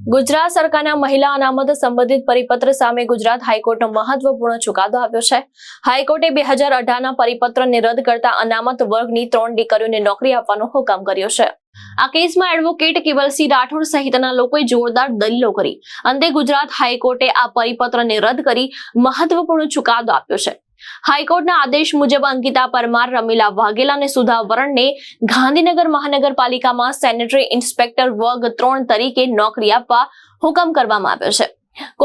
ગુજરાત સરકારના મહિલા અનામત સંબંધિત પરિપત્ર સામે ગુજરાત હાઈકોર્ટનો મહત્વપૂર્ણ ચુકાદો આપ્યો છે। હાઈકોર્ટે 2018ના પરિપત્રને રદ કરતા અનામત વર્ગની 3 દીકરીઓને નોકરી આપવાનો હુકમ કર્યો છે। આ કેસમાં એડવોકેટ કેવલસિંહ રાઠોડ સહિતના લોકોએ જોરદાર દલીલો કરી। અંતે ગુજરાત હાઈકોર્ટે આ પરિપત્રને રદ કરી મહત્વપૂર્ણ ચુકાદો આપ્યો છે। હાઈકોર્ટના આદેશ મુજબ અંકિતા પરમાર, રમીલા વાઘેલા અને સુધા વરણને ગાંધીનગર મહાનગરપાલિકામાં સેનેટરી ઇન્સ્પેક્ટર વર્ગ 3 તરીકે નોકરી આપવા હુકમ કરવામાં આવ્યો છે।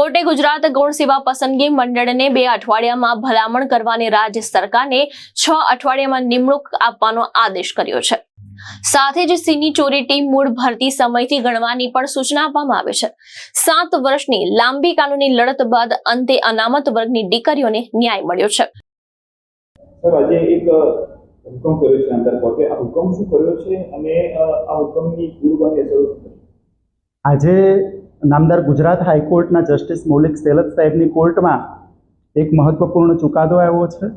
કોર્ટે ગુજરાત ગૌણ સેવા પસંદગી મંડળને 2 અઠવાડિયામાં ભલામણ કરવાની રાજ્ય સરકારને 6 અઠવાડિયામાં નિમણૂક આપવાનો આદેશ કર્યો છે। સાથે જ સીની ચોરી ટીમ મૂળ ભરતી સમયથી ગણવાની પણ સૂચના આપવામાં આવી છે। 7 વર્ષની લાંબી કાનૂની લડત બાદ અંતે અનામત વર્ગની દીકરીઓને ન્યાય મળ્યો છે। સર, આજે એક હુકમ કર્યો છે અંતર કોર્ટે। આ હુકમ શું કર્યો છે અને આ હુકમની પૂર્વગામી અસરો શું છે? આજે નામદાર ગુજરાત હાઈકોર્ટના જસ્ટિસ મૌલિક સેલત સાહેબની કોર્ટમાં એક મહત્વપૂર્ણ ચુકાદો આવ્યો છે।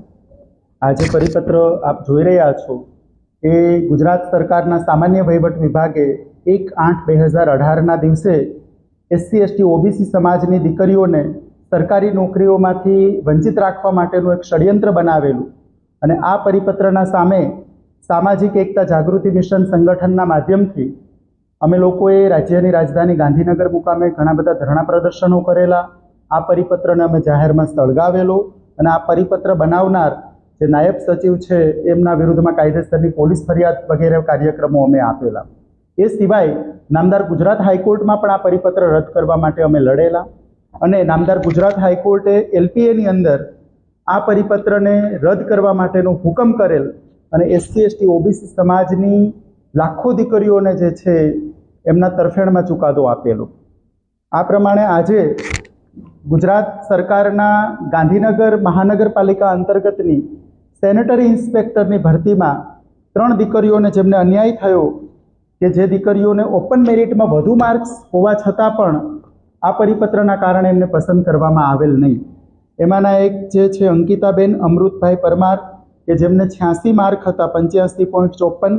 આજે પરિપત્ર આપ જોઈ રહ્યા છો એ ગુજરાત સરકારના સામાન્ય વહીવટ વિભાગે 1/8/2018ના દિવસે SC/ST OBC સમાજની દીકરીઓને સરકારી નોકરીઓમાંથી વંચિત રાખવા માટેનું એક ષડયંત્ર બનાવેલું અને આ પરિપત્રના સામે સામાજિક એકતા જાગૃતિ મિશન સંગઠનના માધ્યમથી અમે લોકોએ રાજ્યની રાજધાની ગાંધીનગર મુકામે ઘણા બધા ધરણા પ્રદર્શનો કરેલા। આ પરિપત્રને અમે જાહેરમાં સળગાવેલો અને આ પરિપત્ર બનાવનાર જે નાયબ સચિવ છે એમના વિરુદ્ધમાં કાયદેસરની પોલીસ ફરિયાદ વગેરે કાર્યક્રમો અમે આપેલા। એ સિવાય નામદાર ગુજરાત હાઈકોર્ટમાં પણ આ પરિપત્ર રદ કરવા માટે અમે લડેલા અને નામદાર ગુજરાત હાઈકોર્ટે LPAની અંદર આ પરિપત્રને રદ કરવા માટેનો હુકમ કરેલ અને SC/ST OBC સમાજની લાખો દીકરીઓને જે છે એમના તરફેણમાં ચુકાદો આપેલો। આ પ્રમાણે આજે ગુજરાત સરકારના ગાંધીનગર મહાનગરપાલિકા અંતર્ગતની સેનેટરી ઇન્સ્પેક્ટરની ભરતીમાં 3 દીકરીઓને જેમને અન્યાય થયો કે જે દીકરીઓને ઓપન મેરિટમાં વધુ માર્ક્સ હોવા છતાં પણ આ પરિપત્રના કારણે એમને પસંદ કરવામાં આવેલ નહીં। એમાંના એક જે છે અંકિતાબેન અમૃતભાઈ પરમાર કે જેમને 86 માર્ક હતા, 85.54,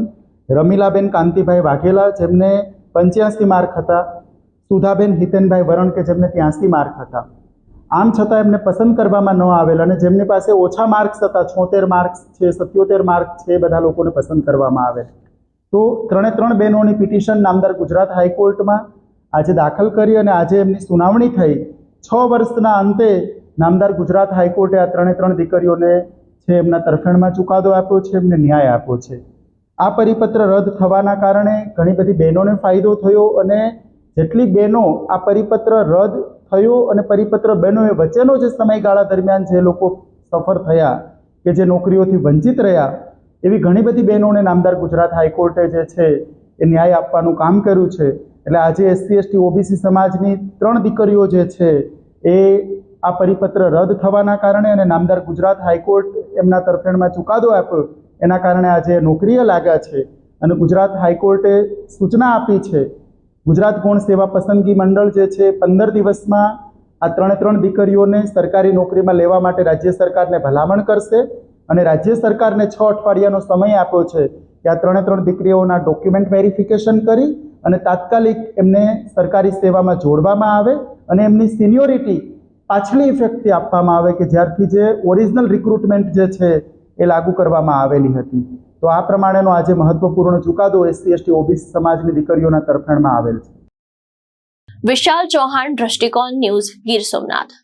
રમીલાબેન કાંતિભાઈ વાઘેલા જેમને 85 માર્ક હતા, સુધાબેન હિતેનભાઈ વરણ કે જેમને 83 માર્ક હતા। આમ છતાં એમને પસંદ કરવામાં ન આવેલ અને જેમની પાસે ઓછા માર્ક્સ હતા, 76 માર્ક્સ છે, 77 માર્ક છે, એ બધા લોકોને પસંદ કરવામાં આવે। તો 3 બહેનોની પિટિશન નામદાર ગુજરાત હાઈકોર્ટમાં આજે દાખલ કરી અને આજે એમની સુનાવણી થઈ। 6 વર્ષના અંતે નામદાર ગુજરાત હાઈકોર્ટે આ 3 દીકરીઓને છે એમના તરફેણમાં ચુકાદો આપ્યો છે, એમને ન્યાય આપ્યો છે। આ પરિપત્ર રદ થવાના કારણે ઘણી બધી બહેનોને ફાયદો થયો અને જેટલી બહેનો આ પરિપત્ર રદ થયો અને પરિપત્ર બહેનોએ વચ્ચેનો જે સમયગાળા દરમિયાન જે લોકો સફર થયા કે જે નોકરીઓથી વંચિત રહ્યા એવી ઘણી બધી બહેનોને નામદાર ગુજરાત હાઈકોર્ટે જે છે એ ન્યાય આપવાનું કામ કર્યું છે। એટલે આજે SC/ST OBC સમાજની 3 દીકરીઓ જે છે એ આ પરિપત્ર રદ થવાના કારણે અને નામદાર ગુજરાત હાઈકોર્ટ એમના તરફેણમાં ચુકાદો આપ્યો એના કારણે આજે નોકરીએ લાગ્યા છે અને ગુજરાત હાઈકોર્ટે સૂચના આપી છે ગુજરાત ગૌણ સેવા પસંદગી મંડળ જે છે 15 દિવસમાં આ 3 દીકરીઓને સરકારી નોકરીમાં લેવા માટે રાજ્ય સરકારને ભલામણ કરશે અને રાજ્ય સરકારને 6 અઠવાડિયાનો સમય આપ્યો છે કે આ 3 દીકરીઓના ડોક્યુમેન્ટ વેરિફિકેશન કરી અને તાત્કાલિક એમને સરકારી સેવામાં જોડવામાં આવે અને એમની સિનિયોરિટી પાછલી ઇફેક્ટથી આપવામાં આવે કે જ્યારથી જે ઓરિજિનલ રિક્રુટમેન્ટ જે છે એ લાગુ કરવામાં આવેલી હતી। તો આ પ્રમાણેનો આજે મહત્વપૂર્ણ ચુકાદો SC/ST OBC સમાજની દીકરીઓના તરફેણમાં આવેલ છે। વિશાલ ચૌહાણ, દ્રષ્ટિકોણ ન્યૂઝ, ગીર સોમનાથ।